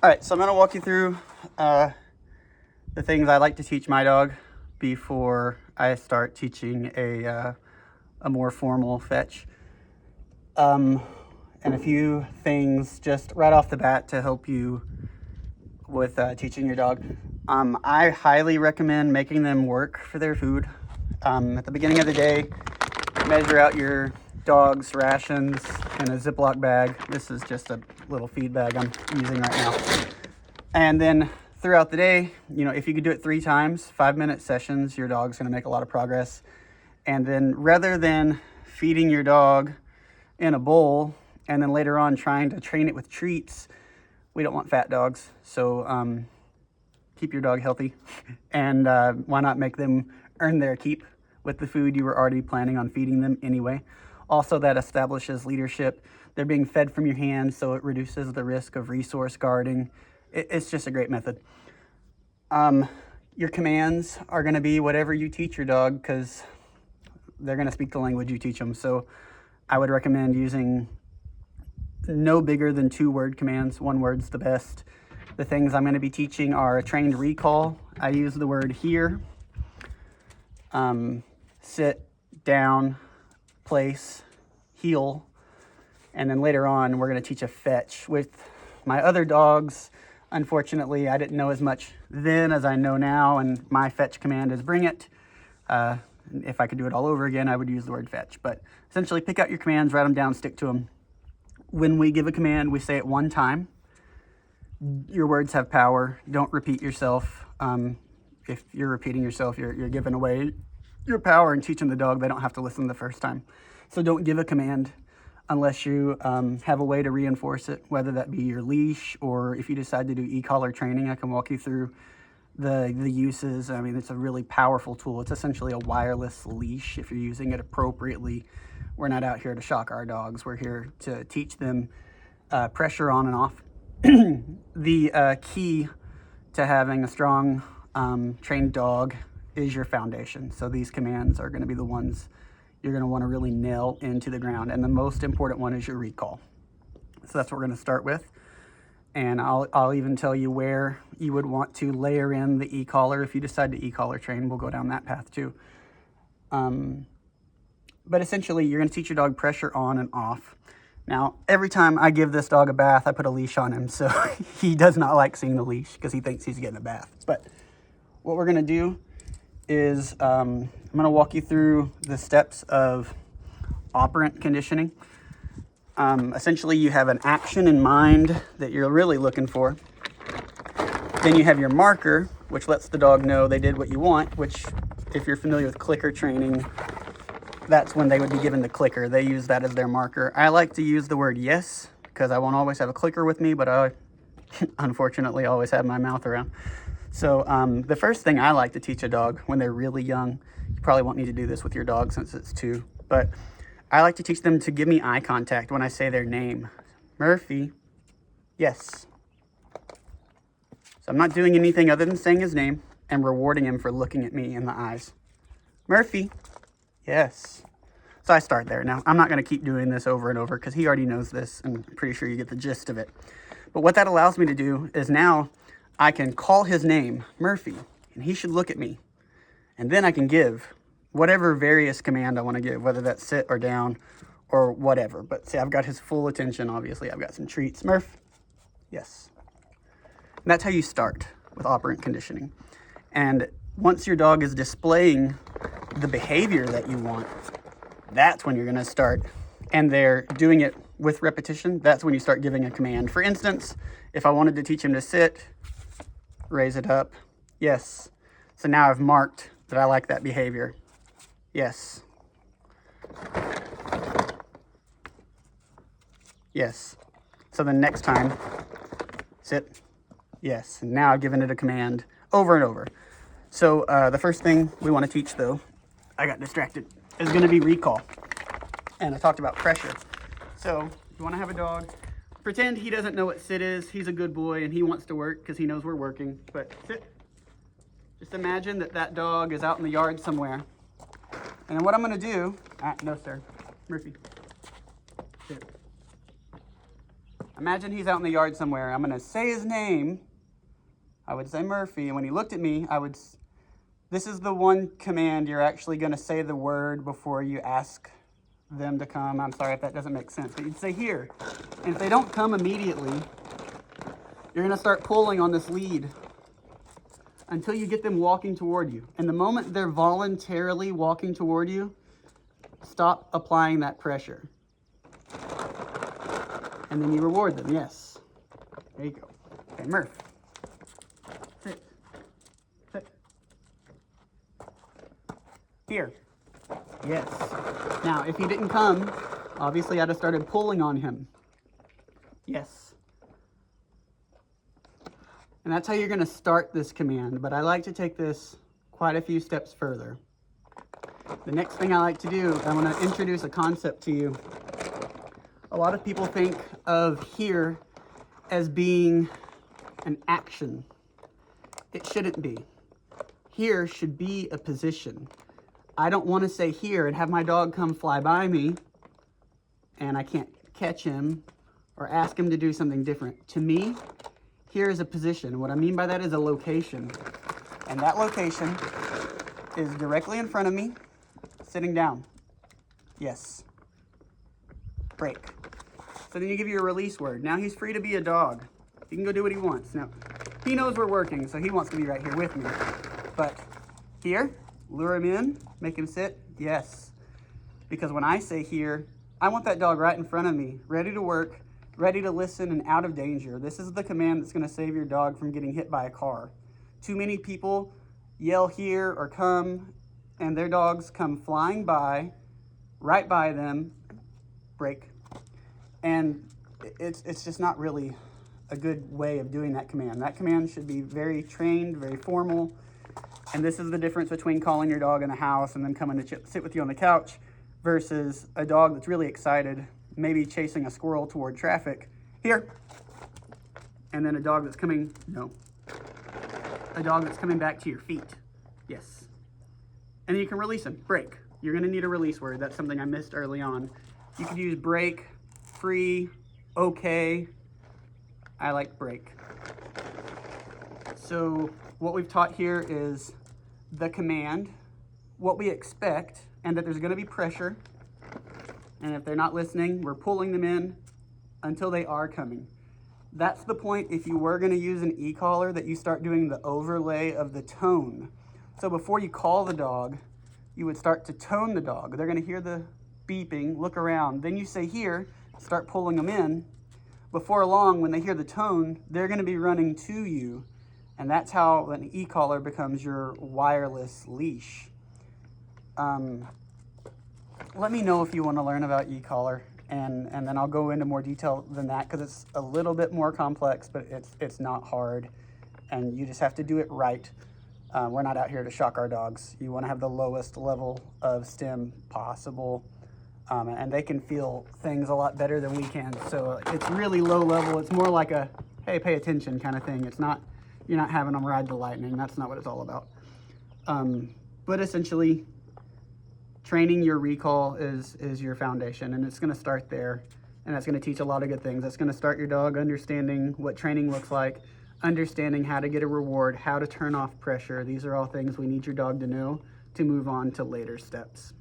All right, so I'm gonna walk you through the things I like to teach my dog before I start teaching a more formal fetch. And a few things just right off the bat to help you with teaching your dog. I highly recommend making them work for their food. At the beginning of the day, measure out your dog's rations in a Ziploc bag. This is just a little feed bag I'm using right now. And then throughout the day, if you could do it 3 times, 5-minute sessions, your dog's going to make a lot of progress. And then rather than feeding your dog in a bowl and then later on trying to train it with treats, we don't want fat dogs. So keep your dog healthy and why not make them earn their keep with the food you were already planning on feeding them anyway. Also, that establishes leadership. They're being fed from your hands, so it reduces the risk of resource guarding. It's just a great method. Your commands are going to be whatever you teach your dog because they're going to speak the language you teach them. So I would recommend using no bigger than 2-word commands. 1 word's the best. The things I'm going to be teaching are a trained recall. I use the word here, sit, down, place, heel, and then later on we're going to teach a fetch. With my other dogs, unfortunately, I didn't know as much then as I know now, and my fetch command is bring it. If I could do it all over again, I would use the word fetch. But essentially, pick out your commands, write them down, stick to them. When we give a command, we say it 1 time. Your words have power. Don't repeat yourself. If you're repeating yourself, you're giving away your power and teaching the dog they don't have to listen the first time. So don't give a command unless you have a way to reinforce it, whether that be your leash or if you decide to do e-collar training. I can walk you through the uses. I mean, it's a really powerful tool. It's essentially a wireless leash if you're using it appropriately. We're not out here to shock our dogs. We're here to teach them pressure on and off. The key to having a strong trained dog is your foundation. So these commands are going to be the ones you're going to want to really nail into the ground. And the most important one is your recall. So that's what we're going to start with. And I'll even tell you where you would want to layer in the e-collar. If you decide to e-collar train, we'll go down that path too. But essentially, you're going to teach your dog pressure on and off. Now, every time I give this dog a bath, I put a leash on him. So he does not like seeing the leash because he thinks he's getting a bath. But what we're going to do is I'm going to walk you through the steps of operant conditioning. Essentially, you have an action in mind that you're really looking for. Then you have your marker, which lets the dog know they did what you want, which, if you're familiar with clicker training, that's when they would be given the clicker. They use that as their marker. I like to use the word yes because I won't always have a clicker with me, but I unfortunately always have my mouth around. So the first thing I like to teach a dog when they're really young, you probably won't need to do this with your dog since it's 2, but I like to teach them to give me eye contact when I say their name. Murphy, yes. So I'm not doing anything other than saying his name and rewarding him for looking at me in the eyes. Murphy, yes. So I start there. Now, I'm not going to keep doing this over and over because he already knows this, and I'm pretty sure you get the gist of it. But what that allows me to do is now I can call his name, Murphy, and he should look at me. And then I can give whatever various command I want to give, whether that's sit or down or whatever. But see, I've got his full attention, obviously. I've got some treats. Murph, yes. And that's how you start with operant conditioning. And once your dog is displaying the behavior that you want, that's when you're going to start. And they're doing it with repetition. That's when you start giving a command. For instance, if I wanted to teach him to sit, raise it up, yes. So now I've marked that I like that behavior. Yes. Yes. So the next time, sit, yes. And now I've given it a command over and over. So the first thing we want to teach, though, I got distracted, is going to be recall. And I talked about pressure. So you want to have a dog, pretend he doesn't know what sit is. He's a good boy and he wants to work because he knows we're working. But sit. Just imagine that dog is out in the yard somewhere. And then what I'm going to do, no sir, Murphy, sit. Imagine he's out in the yard somewhere. I'm gonna say his name. I would say Murphy, and when he looked at me, this is the one command you're actually gonna say the word before you ask them to come. I'm sorry if that doesn't make sense, but you'd say here. And if they don't come immediately, you're gonna start pulling on this lead until you get them walking toward you. And the moment they're voluntarily walking toward you, stop applying that pressure. And then you reward them, yes. There you go. Okay, Murph. Sit. Sit. Here. Yes. Now, if he didn't come, obviously I'd have started pulling on him. Yes. And that's how you're gonna start this command, but I like to take this quite a few steps further. The next thing I like to do, I wanna introduce a concept to you. A lot of people think of here as being an action. It shouldn't be. Here should be a position. I don't want to say here and have my dog come fly by me and I can't catch him or ask him to do something different. To me, here is a position. What I mean by that is a location. And that location is directly in front of me, sitting down. Yes. Break. So then you give you a release word. Now he's free to be a dog. He can go do what he wants. Now, he knows we're working, so he wants to be right here with me. But here, lure him in, make him sit, yes. Because when I say here, I want that dog right in front of me, ready to work, ready to listen, and out of danger. This is the command that's gonna save your dog from getting hit by a car. Too many people yell here or come, and their dogs come flying by, right by them, break. And it's just not really a good way of doing that command. That command should be very trained, very formal. And this is the difference between calling your dog in the house and then coming to sit with you on the couch versus a dog that's really excited, maybe chasing a squirrel toward traffic. Here. And then a dog that's coming, no. A dog that's coming back to your feet. Yes. And then you can release him. Break. You're gonna need a release word. That's something I missed early on. You could use break, free, okay. I like break. So what we've taught here is the command, what we expect, and that there's gonna be pressure. And if they're not listening, we're pulling them in until they are coming. That's the point, if you were gonna use an e-collar, that you start doing the overlay of the tone. So before you call the dog, you would start to tone the dog. They're gonna hear the beeping, look around. Then you say here, start pulling them in. Before long, when they hear the tone, they're gonna be running to you. And that's how an e-collar becomes your wireless leash. Let me know if you wanna learn about e-collar, and then I'll go into more detail than that, because it's a little bit more complex, but it's not hard. And you just have to do it right. We're not out here to shock our dogs. You wanna have the lowest level of stim possible. And they can feel things a lot better than we can. So it's really low level. It's more like a, hey, pay attention kind of thing. It's not, you're not having them ride the lightning. That's not what it's all about. But essentially, training your recall is your foundation, and it's gonna start there. And that's gonna teach a lot of good things. That's gonna start your dog understanding what training looks like, understanding how to get a reward, how to turn off pressure. These are all things we need your dog to know to move on to later steps.